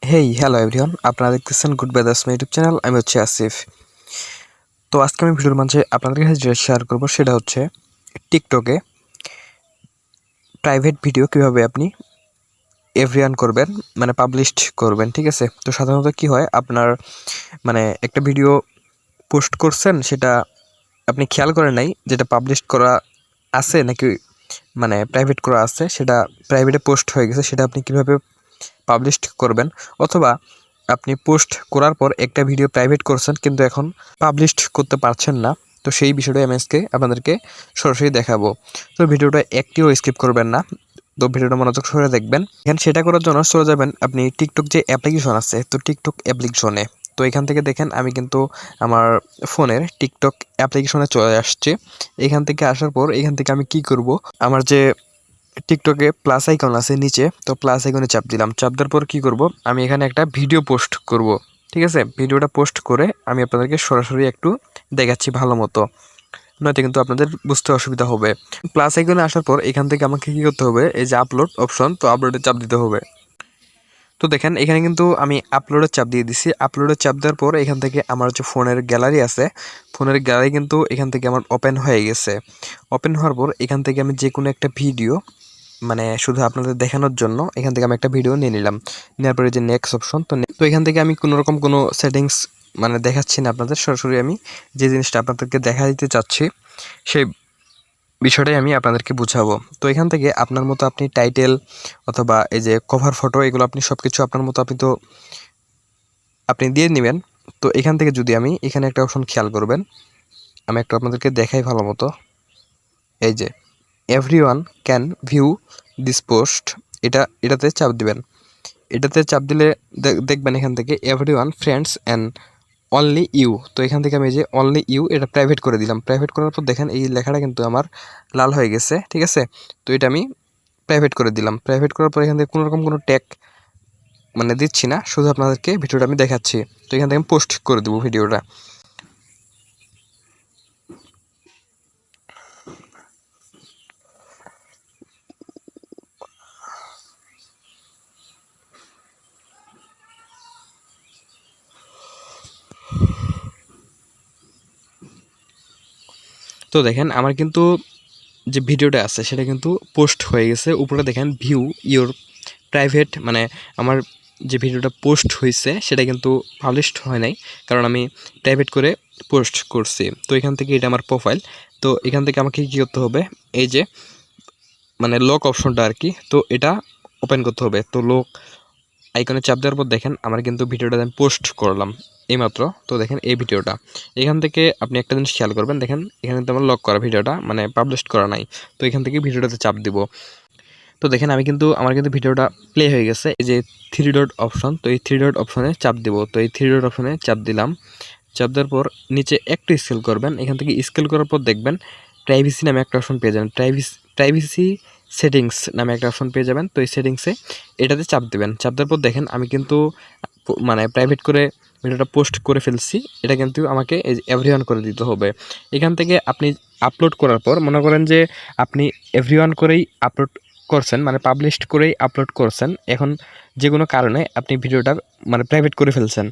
Hey hello everyone, আপনারা দেখতেছেন good bye Das YouTube channel. আমি হচ্ছে আসিফ। তো আজকে আমি ভিডিওর মাঝে আপনাদের কাছে যেটা শেয়ার করবো সেটা হচ্ছে টিকটকে প্রাইভেট ভিডিও কিভাবে আপনি এভরিওয়ান করবেন, মানে পাবলিশড করবেন। ঠিক আছে, তো সাধারণত কি হয়, আপনার মানে একটা ভিডিও পোস্ট করছেন, সেটা আপনি খেয়াল করেন নাই যেটা পাবলিশ করা আছে নাকি মানে প্রাইভেট করা আছে, সেটা প্রাইভেটে পোস্ট হয়ে গেছে, সেটা আপনি কিভাবে পাবলিশ করবেন। অথবা আপনি পোস্ট করার পর একটা ভিডিও প্রাইভেট করছেন কিন্তু এখন পাবলিশ করতে পারছেন না, তো সেই বিষয়টা আমি আজকে আপনাদেরকে সরাসরি দেখাবো। তো ভিডিওটা একটিও স্কিপ করবেন না, তো ভিডিওটা মনোযোগ সহকারে দেখবেন। এখানে সেটা করার জন্য চলে যাবেন আপনি টিকটক যে অ্যাপ্লিকেশন আছে, তো টিকটক অ্যাপ্লিকেশনে। তো এখান থেকে দেখেন আমি কিন্তু আমার ফোনের টিকটক অ্যাপ্লিকেশনে চলে আসছে। এখান থেকে আসার পর এখান থেকে আমি কি করব, আমার যে টিকটকে প্লাস আইকন আছে নিচে, তো প্লাস আইকনে চাপ দিলাম। চাপ দেওয়ার পর কি করব, আমি এখানে একটা ভিডিও পোস্ট করব। ঠিক আছে, ভিডিওটা পোস্ট করে আমি আপনাদেরকে সরাসরি একটু দেখাচ্ছি ভালো মতো, নয়তো কিন্তু আপনাদের বুঝতে অসুবিধা হবে। প্লাস আইকনে আসার পর এখান থেকে আমাকে কি করতে হবে, এই যে আপলোড অপশন, তো আপলোডে চাপ দিতে হবে। তো দেখেন এখানে কিন্তু আমি আপলোডের চাপ দিয়ে দিছি। আপলোডের চাপ দেওয়ার পর এখান থেকে আমার যে ফোনের গ্যালারি আছে, ফোনের গ্যালারি কিন্তু এখান থেকে আমার ওপেন হয়ে গেছে। ওপেন হওয়ার পর এখান থেকে আমি যে কোনো একটা ভিডিও, মানে শুধু আপনাদের দেখানোর জন্য এখান থেকে আমি একটা ভিডিও নিয়ে নিলাম। নেওয়ার পরে যে নেক্সট অপশন, তো এখান থেকে আমি কোনো রকম কোনো সেটিংস মানে দেখাচ্ছি না আপনাদের, সরাসরি আমি যে জিনিসটা আপনাদেরকে দেখা দিতে চাচ্ছি সেই বিষয়টাই আমি আপনাদেরকে বুঝাবো। তো এখান থেকে আপনার মতো আপনি টাইটেল অথবা এই যে কভার ফটো, এগুলো আপনি সব কিছু আপনার মতো আপনি দিয়ে নেবেন। তো এখান থেকে যদি আমি এখানে একটা অপশন খেয়াল করবেন, আমি একটু আপনাদেরকে দেখাই ভালো মতো। এই যে everyone can view this post, এটাতে চাপ দিবেন। এটাতে চাপ দিলে দেখবেন এখান থেকে everyone friends and only you. তো এখান থেকে আমি যে অনলি ইউ এটা প্রাইভেট করে দিলাম। প্রাইভেট করার পর দেখেন এই লেখাটা কিন্তু আমার লাল হয়ে গেছে। ঠিক আছে, তো এটা আমি প্রাইভেট করে দিলাম। প্রাইভেট করার পর এখান থেকে কোনো রকম কোনো ট্যাগ মানে দিচ্ছি না, শুধু আপনাদেরকে ভিডিওটা আমি দেখাচ্ছি। তো এখান থেকে আমি পোস্ট করে দেবো ভিডিওটা। তো দেখেন আমার কিন্তু যে ভিডিওটা আছে সেটা কিন্তু পোস্ট হয়ে গেছে। উপরে দেখেন ভিউ ইওর প্রাইভেট, মানে আমার যে ভিডিওটা পোস্ট হয়েছে সেটা কিন্তু পাবলিশড হয় নাই, কারণ আমি প্রাইভেট করে পোস্ট করছি। তো এখান থেকে এটা আমার প্রোফাইল। তো এখান থেকে আমাকে কী করতে হবে, এই যে মানে লক অপশনটা আর কি, তো এটা ওপেন করতে হবে। তো লক আইকনে চাপ দেওয়ার পর দেখেন আমার কিন্তু ভিডিওটা আমি পোস্ট করলাম এইমাত্র। তো দেখেন এই ভিডিওটা, এখান থেকে আপনি একটা জিনিস খেয়াল করবেন, দেখেন এখানে কিন্তু আমার লক করা ভিডিওটা, মানে পাবলিশ করা নাই। তো এখান থেকে ভিডিওটাতে চাপ দিব। তো দেখেন আমার কিন্তু ভিডিওটা প্লে হয়ে গেছে। এই যে থ্রি ডট অপশন, তো এই থ্রি ডট অপশনে চাপ দিব। তো এই থ্রি ডট অপশনে চাপ দিলাম। চাপ দেওয়ার পর নিচে একটু স্কেল করবেন। এখান থেকে স্কেল করার পর দেখবেন প্রাইভেসি নামে একটা অপশন পেয়ে যাবেন। প্রাইভেসি সেটিংস নামে একটা অপশন পেয়ে যাবেন। তো এই সেটিংসে এটাতে চাপ দেবেন। চাপ দেওয়ার পর দেখেন আমি কিন্তু মানে প্রাইভেট করে ভিডিওটা পোস্ট করে ফেলছি। এটা কিন্তু আমাকে এভরিওয়ান করে দিতে হবে। এখান থেকে আপনি আপলোড করার পর মনে করেন যে আপনি এভরিওয়ান করেই আপলোড করছেন, মানে পাবলিশড করেই আপলোড করছেন। এখন যে কোনো কারণে আপনি ভিডিওটা মানে প্রাইভেট করে ফেলছেন।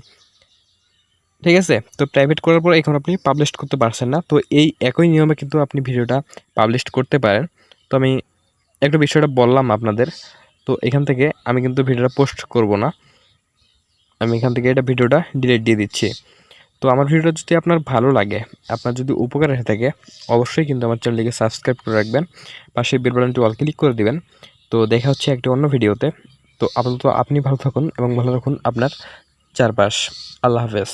ঠিক আছে, তো প্রাইভেট করার পর এখন আপনি পাবলিশ করতে পারছেন না। তো এই একই নিয়মে কিন্তু আপনি ভিডিওটা পাবলিশ করতে পারেন। তো আমি একটা বিষয়টা বললাম আপনাদের। তো এখান থেকে আমি কিন্তু ভিডিওটা পোস্ট করব না, আমি এখান থেকে এটা ভিডিওটা ডিলিট দিয়ে দিচ্ছি। তো আমার ভিডিওটা যদি আপনার ভালো লাগে, আপনার যদি উপকার এসে থাকে, অবশ্যই কিন্তু আমার চ্যানেলটিকে সাবস্ক্রাইব করে রাখবেন, পাশে বেল বাটনটি অল ক্লিক করে দিবেন। তো দেখা হচ্ছে একটি অন্য ভিডিওতে। তো আপাতত আপনি ভালো থাকুন এবং ভালো রাখুন আপনার চারপাশ। আল্লাহ হাফেজ।